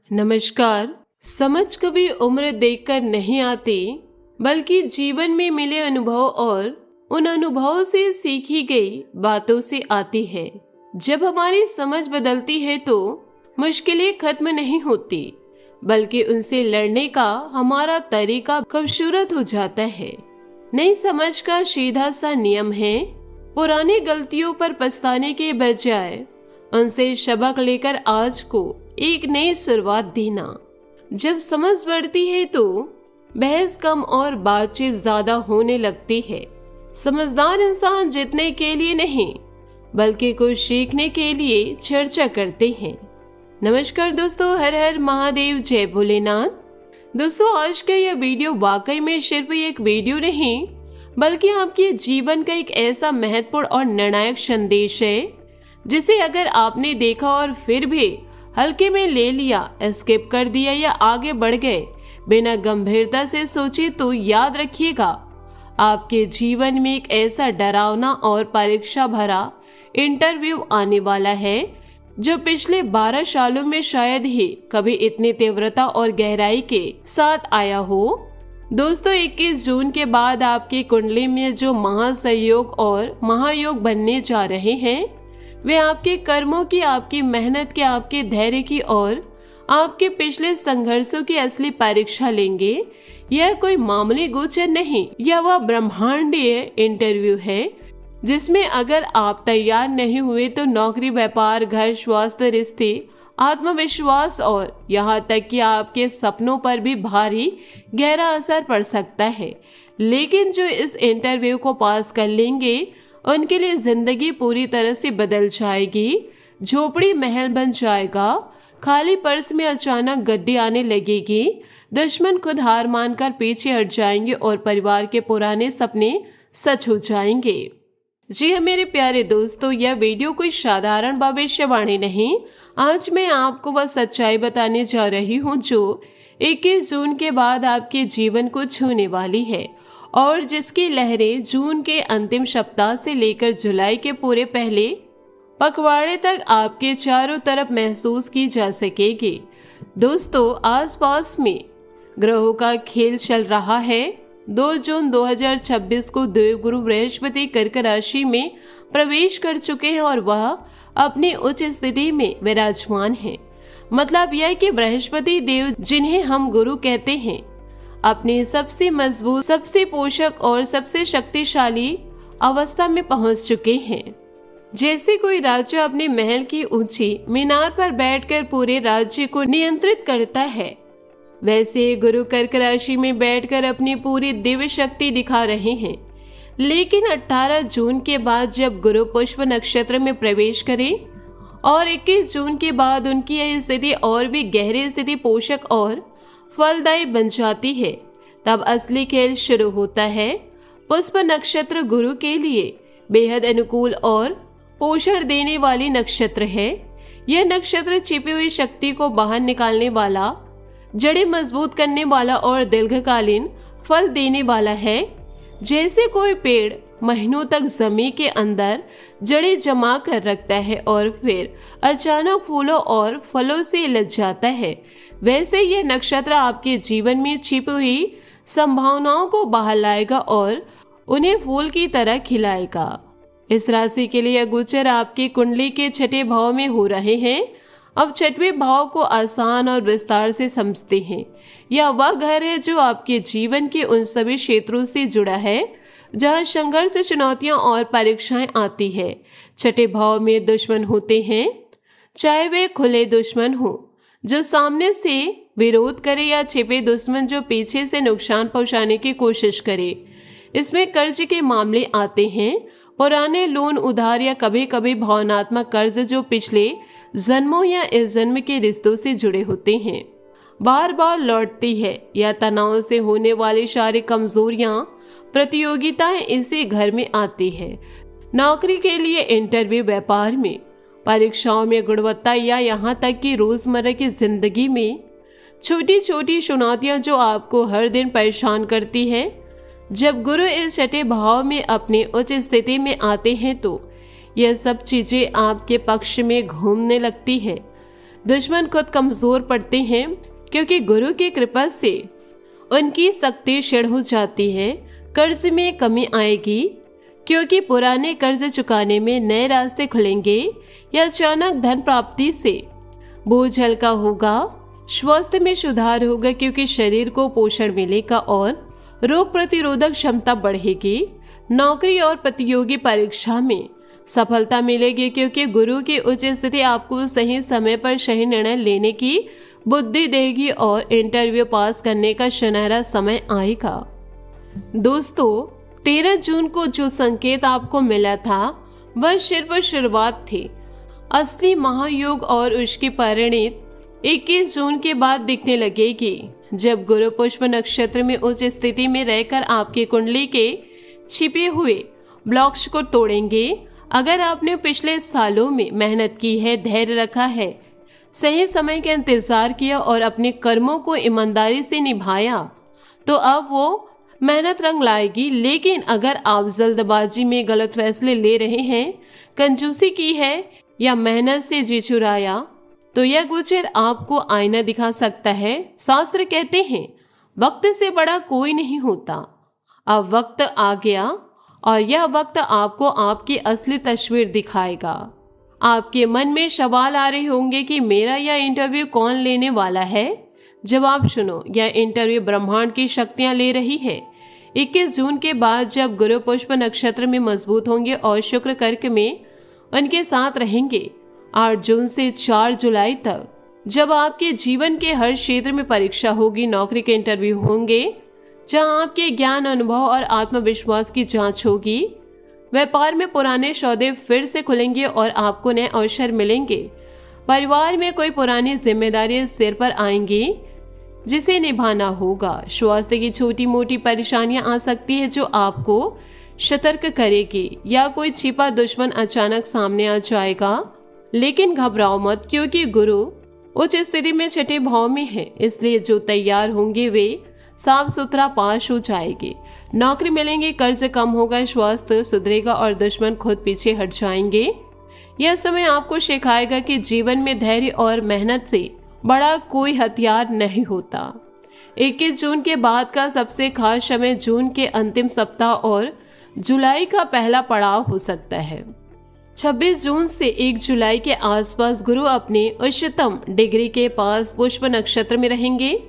नमस्कार। समझ कभी उम्र देखकर नहीं आती, बल्कि जीवन में मिले अनुभव और उन अनुभवों से सीखी गई बातों से आती है। जब हमारी समझ बदलती है तो मुश्किलें खत्म नहीं होती, बल्कि उनसे लड़ने का हमारा तरीका खूबसूरत हो जाता है। नई समझ का सीधा सा नियम है, पुरानी गलतियों पर पछताने के बजाय उनसे सबक लेकर आज को एक नई शुरुआत देना। जब समझ बढ़ती है तो बहस कम और बातचीत ज्यादा होने लगती है। समझदार इंसान जीतने के लिए नहीं, बल्कि कुछ सीखने के लिए चर्चा करते हैं। नमस्कार दोस्तों, हर हर महादेव, जय भोलेनाथ। दोस्तों, आज का यह वीडियो वाकई में सिर्फ एक वीडियो नहीं, बल्कि आपके जीवन का एक ऐसा महत्वपूर्ण और निर्णायक संदेश है जिसे अगर आपने देखा और फिर भी हल्के में ले लिया, स्किप कर दिया या आगे बढ़ गए बिना गंभीरता से सोचे, तो याद रखिएगा, आपके जीवन में एक ऐसा डरावना और परीक्षा भरा इंटरव्यू आने वाला है जो पिछले 12 सालों में शायद ही कभी इतनी तीव्रता और गहराई के साथ आया हो। दोस्तों, 21 जून के बाद आपकी कुंडली में जो महासंयोग और महायोग बनने जा रहे हैं, वे आपके कर्मों की, आपकी मेहनत की, आपके धैर्य की और आपके पिछले संघर्षों की असली परीक्षा लेंगे। यह कोई मामूली गोचर नहीं, यह वह ब्रह्मांडीय इंटरव्यू है जिसमें अगर आप तैयार नहीं हुए तो नौकरी, व्यापार, घर, स्वास्थ्य, रिश्ते, आत्मविश्वास और यहाँ तक कि आपके सपनों पर भी भारी गहरा असर पड़ सकता है। लेकिन जो इस इंटरव्यू को पास कर लेंगे उनके लिए जिंदगी पूरी तरह से बदल जाएगी। झोपड़ी महल बन जाएगा, खाली पर्स में अचानक गड्डी आने लगेगी, दुश्मन खुद हार मानकर पीछे हट जाएंगे और परिवार के पुराने सपने सच हो जाएंगे। जी हाँ मेरे प्यारे दोस्तों, यह वीडियो कोई साधारण भविष्यवाणी नहीं। आज मैं आपको वह सच्चाई बताने जा रही हूँ जो 21 जून के बाद आपके जीवन को छूने वाली है और जिसकी लहरें जून के अंतिम सप्ताह से लेकर जुलाई के पूरे पहले पखवाड़े तक आपके चारों तरफ महसूस की जा सकेगी। दोस्तों, आसपास में ग्रहों का खेल चल रहा है। 2 जून 2026 को देवगुरु बृहस्पति कर्क राशि में प्रवेश कर चुके हैं और वह अपनी उच्च स्थिति में विराजमान है। मतलब यह कि बृहस्पति देव, जिन्हें हम गुरु कहते हैं, अपनी सबसे मजबूत, सबसे पोषक और सबसे शक्तिशाली अवस्था में पहुंच चुके हैं। जैसे कोई राजा अपने महल की ऊंची मीनार पर बैठकर पूरे राज्य को नियंत्रित करता है, वैसे गुरु कर्क राशि में बैठकर अपनी पूरी दिव्य शक्ति दिखा रहे हैं। लेकिन 18 जून के बाद जब गुरु पुष्प नक्षत्र में प्रवेश करे और 21 जून के बाद उनकी यह स्थिति और भी गहरी स्थिति पोषक और फलदायी बन जाती है, तब असली खेल शुरू होता है। पुष्प नक्षत्र गुरु के लिए बेहद अनुकूल और पोषण देने वाली नक्षत्र है। यह नक्षत्र छिपी हुई शक्ति को बाहर निकालने वाला, जड़ें मजबूत करने वाला और दीर्घकालीन फल देने वाला है। जैसे कोई पेड़ महीनों तक जमीन के अंदर जड़ें जमा कर रखता है और फिर अचानक फूलों और फलों से लग जाता है, वैसे यह नक्षत्र आपके जीवन में छिपी हुई संभावनाओं को बाहर लाएगा और उन्हें फूल की तरह खिलाएगा। इस राशि के लिए गोचर आपकी कुंडली के 6ठे भाव में हो रहे हैं। अब 6वें भाव को आसान और विस्तार से समझते हैं। यह वह घर है जो आपके जीवन के उन सभी क्षेत्रों से जुड़ा है जहाँ संघर्ष, चुनौतियाँ और परीक्षाएं आती है। 6ठे भाव में दुश्मन होते हैं, चाहे वे खुले दुश्मन हो जो सामने से विरोध करे या छिपे दुश्मन जो पीछे से नुकसान पहुंचाने की कोशिश करे। इसमें कर्ज के मामले आते हैं, पुराने लोन, उधार या कभी कभी भावनात्मक कर्ज जो पिछले जन्मों या इस जन्म के रिश्तों से जुड़े होते हैं, बार बार लौटती है। या तनाव से होने वाली शारीरिक कमजोरियां, प्रतियोगिताएं इसी घर में आती है। नौकरी के लिए इंटरव्यू, व्यापार में परीक्षाओं में गुणवत्ता या यहाँ तक कि रोजमर्रा की जिंदगी में छोटी छोटी चुनौतियां जो आपको हर दिन परेशान करती है। जब गुरु इस 6ठे भाव में अपनी उच्च स्थिति में आते हैं तो यह सब चीजें आपके पक्ष में घूमने लगती है। दुश्मन खुद कमजोर पड़ते हैं क्योंकि गुरु की कृपा से उनकी शक्ति क्षीण हो जाती है। कर्ज में कमी आएगी क्योंकि पुराने कर्ज चुकाने में नए रास्ते खुलेंगे या अचानक धन प्राप्ति से बोझ हल्का होगा। स्वास्थ्य में सुधार होगा क्योंकि शरीर को पोषण मिलेगा और रोग प्रतिरोधक क्षमता बढ़ेगी। नौकरी और प्रतियोगी परीक्षा में सफलता मिलेगी क्योंकि गुरु की उच्च स्थिति आपको सही समय पर सही निर्णय लेने की बुद्धि देगी और इंटरव्यू पास करने का सुनहरा समय आएगा। दोस्तों, 13 जून को जो संकेत आपको मिला था वह सिर्फ शुरुआत थी। असली महायोग और उसकी परिणति 21 जून के बाद दिखने लगेगी, जब गुरु पुष्प नक्षत्र में उच्च स्थिति में रहकर आपकी कुंडली के छिपे हुए ब्लॉक्स को तोड़ेंगे। अगर आपने पिछले सालों में मेहनत की है, धैर्य रखा है, सही समय का इंतजार किया और अपने कर्मों को ईमानदारी से निभाया, तो अब वो मेहनत रंग लाएगी। लेकिन अगर आप जल्दबाजी में गलत फैसले ले रहे हैं, कंजूसी की है या मेहनत से जी चुराया, तो यह गोचर आपको आईना दिखा सकता है। शास्त्र कहते हैं वक्त से बड़ा कोई नहीं होता। अब वक्त आ गया और यह वक्त आपको आपकी असली तस्वीर दिखाएगा। आपके मन में सवाल आ रहे होंगे कि मेरा यह इंटरव्यू कौन लेने वाला है। जवाब सुनो, यह इंटरव्यू ब्रह्मांड की शक्तियां ले रही है। 21 जून के बाद जब गुरु पुष्प नक्षत्र में मजबूत होंगे और शुक्र कर्क में उनके साथ रहेंगे, 8 जून से 4 जुलाई तक जब आपके जीवन के हर क्षेत्र में परीक्षा होगी, नौकरी के इंटरव्यू होंगे जहां आपके ज्ञान, अनुभव और आत्मविश्वास की जांच होगी, व्यापार में पुराने सौदे फिर से खुलेंगे और आपको नए अवसर मिलेंगे। परिवार में कोई पुरानी जिम्मेदारियां सिर पर आएंगी जिसे निभाना होगा। स्वास्थ्य की छोटी मोटी परेशानियां आ सकती है जो आपको सतर्क करेगी, या कोई छिपा दुश्मन अचानक सामने आ जाएगा। लेकिन घबराओ मत, क्योंकि गुरु उच्च स्थिति में छठे भाव में है, इसलिए जो तैयार होंगे वे साफ सुथरा पास हो जाएंगे। नौकरी मिलेंगे, कर्ज कम होगा, स्वास्थ्य सुधरेगा और दुश्मन खुद पीछे हट जाएंगे। यह समय आपको सिखाएगा कि जीवन में धैर्य और मेहनत से बड़ा कोई हथियार नहीं होता। 21 जून के बाद का सबसे खास समय जून के अंतिम सप्ताह और जुलाई का पहला पड़ाव हो सकता है। 26 जून से 1 जुलाई के आसपास गुरु अपने उच्चतम डिग्री के पास पुष्प नक्षत्र में रहेंगे।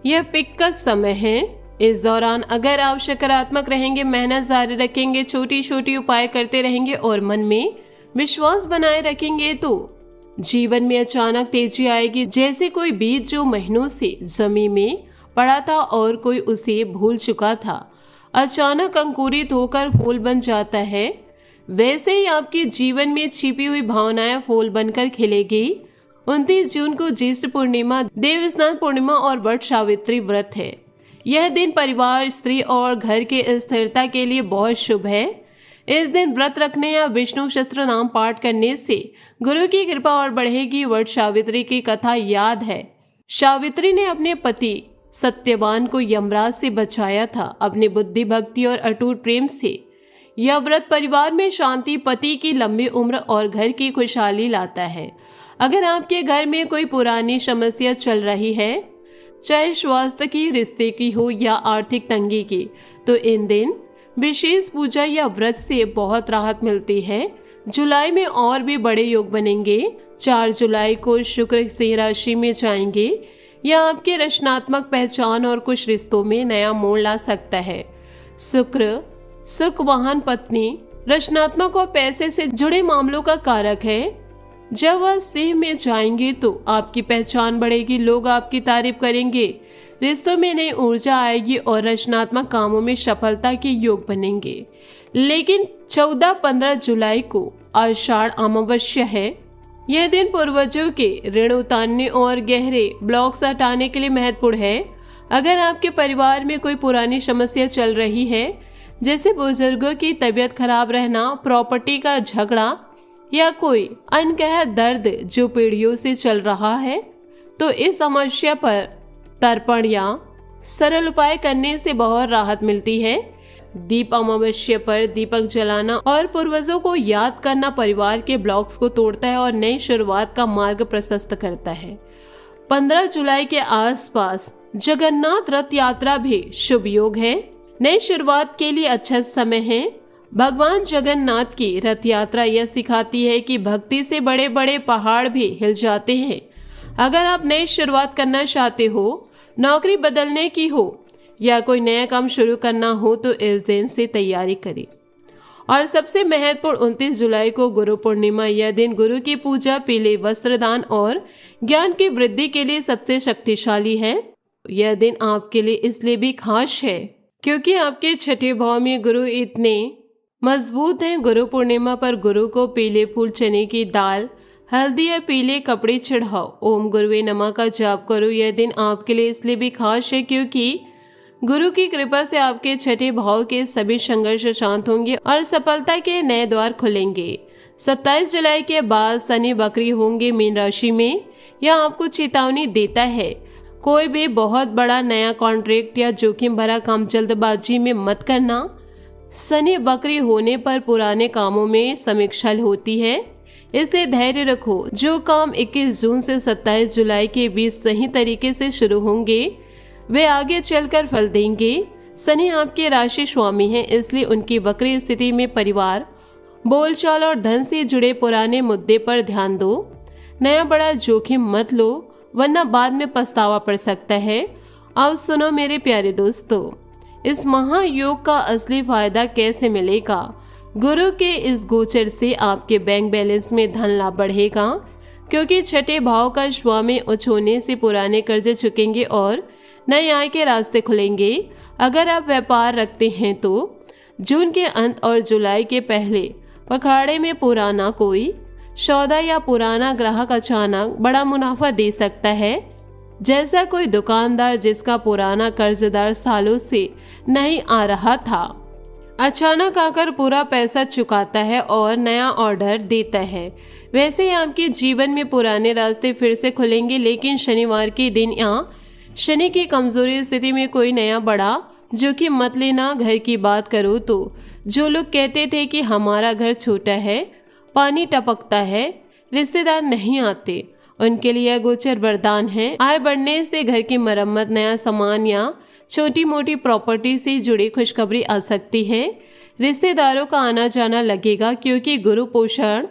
यह पिक का समय है। इस दौरान अगर आप सकारात्मक रहेंगे, मेहनत जारी रखेंगे, छोटी छोटी उपाय करते रहेंगे और मन में विश्वास बनाए रखेंगे, तो जीवन में अचानक तेजी आएगी। जैसे कोई बीज जो महीनों से जमीन में पड़ा था और कोई उसे भूल चुका था, अचानक अंकुरित होकर फूल बन जाता है, वैसे ही आपके जीवन में छिपी हुई भावनाएं फूल बनकर खिलेगी। 29 जून को ज्येष्ठ पूर्णिमा, देव स्नान पूर्णिमा और वट सावित्री व्रत है। यह दिन परिवार, स्त्री और घर के स्थिरता के लिए बहुत शुभ है। इस दिन व्रत रखने या विष्णु शस्त्र नाम पाठ करने से गुरु की कृपा और बढ़ेगी। वट सावित्री की कथा याद है। सावित्री ने अपने पति सत्यवान को यमराज से बचाया था। अपनी बुद्धि, भक्ति और अटूट प्रेम से यह व्रत परिवार में शांति, पति की लंबी उम्र और घर की खुशहाली लाता है। अगर आपके घर में कोई पुरानी समस्या चल रही है, चाहे स्वास्थ्य की, रिश्ते की हो या आर्थिक तंगी की, तो इन दिन विशेष पूजा या व्रत से बहुत राहत मिलती है। जुलाई में और भी बड़े योग बनेंगे। 4 जुलाई को शुक्र सिंह राशि में जाएंगे। यह आपके रचनात्मक पहचान और कुछ रिश्तों में नया मोड़ ला सकता है। शुक्र सुख, वाहन, पत्नी, रचनात्मक और पैसे से जुड़े मामलों का कारक है। जब वह सिंह में जाएंगे तो आपकी पहचान बढ़ेगी, लोग आपकी तारीफ करेंगे, रिश्तों में नई ऊर्जा आएगी और रचनात्मक कामों में सफलता के योग बनेंगे। लेकिन 14-15 जुलाई को आषाढ़ अमावस्या है। यह दिन पूर्वजों के ऋण उतारने और गहरे ब्लॉक्स हटाने के लिए महत्वपूर्ण है। अगर आपके परिवार में कोई पुरानी समस्या चल रही है, जैसे बुजुर्गों की तबीयत खराब रहना, प्रॉपर्टी का झगड़ा या कोई अनकहा दर्द जो पीढ़ियों से चल रहा है, तो इस समस्या पर तर्पण या सरल उपाय करने से बहुत राहत मिलती है। दीप अमावस्या पर दीपक जलाना और पूर्वजों को याद करना परिवार के ब्लॉक्स को तोड़ता है और नई शुरुआत का मार्ग प्रशस्त करता है। 15 जुलाई के आसपास जगन्नाथ रथ यात्रा भी शुभ योग है। नई शुरुआत के लिए अच्छा समय है। भगवान जगन्नाथ की रथ यात्रा यह सिखाती है कि भक्ति से बड़े बड़े पहाड़ भी हिल जाते हैं। अगर आप नई शुरुआत करना चाहते हो, नौकरी बदलने की हो या कोई नया काम शुरू करना हो तो इस दिन से तैयारी करें। और सबसे महत्वपूर्ण 29 जुलाई को गुरु पूर्णिमा। यह दिन गुरु की पूजा, पीले वस्त्र दान और ज्ञान की वृद्धि के लिए सबसे शक्तिशाली है। यह दिन आपके लिए इसलिए भी खास है क्योंकि आपके छठे भाव में गुरु इतने मजबूत हैं। गुरु पूर्णिमा पर गुरु को पीले फूल, चने की दाल, हल्दी या पीले कपड़े चढ़ाओ। ओम गुरुवे नमः का जाप करो। यह दिन आपके लिए इसलिए भी खास है क्योंकि गुरु की कृपा से आपके छठे भाव के सभी संघर्ष शांत होंगे और सफलता के नए द्वार खुलेंगे। 27 जुलाई के बाद शनि वक्री होंगे मीन राशि में। यह आपको चेतावनी देता है, कोई भी बहुत बड़ा नया कॉन्ट्रैक्ट या जोखिम भरा काम जल्दबाजी में मत करना। शनि वक्री होने पर पुराने कामों में समीक्षा होती है, इसलिए धैर्य रखो। जो काम 21 जून से 27 जुलाई के बीच सही तरीके से शुरू होंगे वे आगे चलकर फल देंगे। शनि आपके राशि स्वामी हैं, इसलिए उनकी वक्री स्थिति में परिवार, बोलचाल और धन से जुड़े पुराने मुद्दे पर ध्यान दो। नया बड़ा जोखिम मत लो वरना बाद में पछतावा पड़ सकता है। अब सुनो मेरे प्यारे दोस्तों, इस महायोग का असली फायदा कैसे मिलेगा। गुरु के इस गोचर से आपके बैंक बैलेंस में धन लाभ बढ़ेगा क्योंकि छठे भाव का स्वामी उच्च होने से पुराने कर्जे चुकेंगे और नए आय के रास्ते खुलेंगे। अगर आप व्यापार रखते हैं तो जून के अंत और जुलाई के पहले पखवाड़े में पुराना कोई सौदा या पुराना ग्राहक अचानक बड़ा मुनाफा दे सकता है। जैसा कोई दुकानदार जिसका पुराना कर्जदार सालों से नहीं आ रहा था, अचानक आकर पूरा पैसा चुकाता है और नया ऑर्डर देता है। वैसे ही आपके जीवन में पुराने रास्ते फिर से खुलेंगे, लेकिन शनिवार के दिन या शनि की कमजोरी स्थिति में कोई नया बड़ा जोखिम मत लेना। घर की बात करो तो जो लोग कहते थे कि हमारा घर छोटा है, पानी टपकता है, रिश्तेदार नहीं आते, उनके लिए यह गोचर वरदान है। आय बढ़ने से घर की मरम्मत, नया सामान या छोटी मोटी प्रॉपर्टी से जुड़ी खुशखबरी आ सकती है। रिश्तेदारों का आना जाना लगेगा क्योंकि गुरु पोषण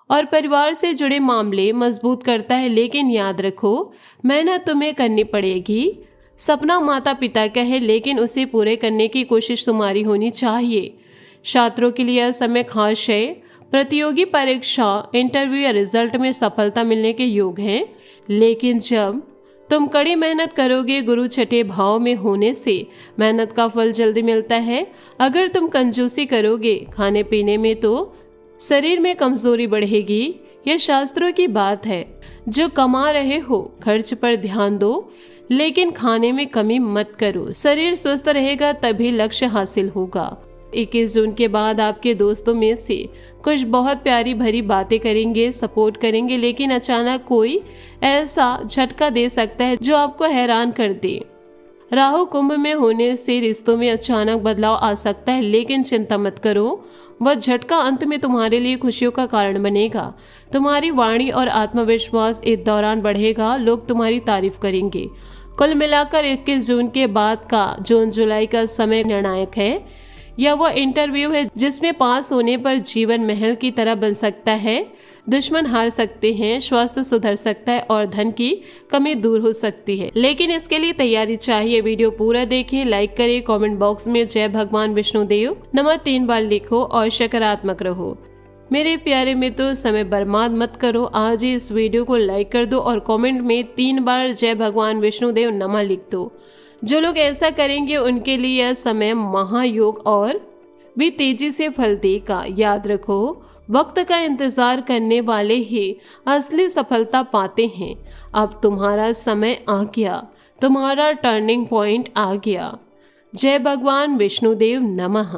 और परिवार से जुड़े मामले मजबूत करता है। लेकिन याद रखो, मेहनत तुम्हें करनी पड़ेगी। सपना माता पिता का है, लेकिन उसे पूरे करने की कोशिश तुम्हारी होनी चाहिए। छात्रों के लिए यह समय खास है। प्रतियोगी परीक्षा, इंटरव्यू या रिजल्ट में सफलता मिलने के योग हैं, लेकिन जब तुम कड़ी मेहनत करोगे, गुरु छठे भाव में होने से मेहनत का फल जल्दी मिलता है। अगर तुम कंजूसी करोगे खाने पीने में तो शरीर में कमजोरी बढ़ेगी। यह शास्त्रों की बात है। जो कमा रहे हो खर्च पर ध्यान दो, लेकिन खाने में कमी मत करो। शरीर स्वस्थ रहेगा तभी लक्ष्य हासिल होगा। 21 जून के बाद आपके दोस्तों में से कुछ बहुत प्यारी भरी बातें करेंगे, सपोर्ट करेंगे, लेकिन अचानक कोई ऐसा झटका दे सकता है जो आपको हैरान कर दे। राहु कुंभ में होने से रिश्तों में अचानक बदलाव आ सकता है, लेकिन चिंता मत करो, वह झटका अंत में तुम्हारे लिए खुशियों का कारण बनेगा। तुम्हारी वाणी और आत्मविश्वास इस दौरान बढ़ेगा, लोग तुम्हारी तारीफ करेंगे। कुल मिलाकर 21 जून के बाद का जून जुलाई का समय निर्णायक है। यह वो इंटरव्यू है जिसमें पास होने पर जीवन महल की तरह बन सकता है। दुश्मन हार सकते हैं, स्वास्थ्य सुधर सकता है और धन की कमी दूर हो सकती है, लेकिन इसके लिए तैयारी चाहिए। वीडियो पूरा देखिए, लाइक करें, कमेंट बॉक्स में जय भगवान विष्णुदेव नमः 3 बार लिखो और सकारात्मक रहो। मेरे प्यारे मित्रों, समय बर्बाद मत करो, आज ही इस वीडियो को लाइक कर दो और कमेंट में 3 बार जय भगवान विष्णुदेव नमः लिख दो। जो लोग ऐसा करेंगे उनके लिए यह समय महायोग और भी तेजी से फल देगा। याद रखो, वक्त का इंतजार करने वाले ही असली सफलता पाते हैं। अब तुम्हारा समय आ गया, तुम्हारा टर्निंग पॉइंट आ गया। जय भगवान विष्णुदेव नमः।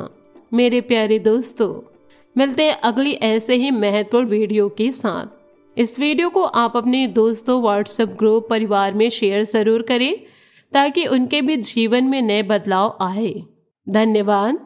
मेरे प्यारे दोस्तों, मिलते हैं अगली ऐसे ही महत्वपूर्ण वीडियो के साथ। इस वीडियो को आप अपने दोस्तों, व्हाट्सएप ग्रुप, परिवार में शेयर जरूर करें ताकि उनके भी जीवन में नए बदलाव आए। धन्यवाद।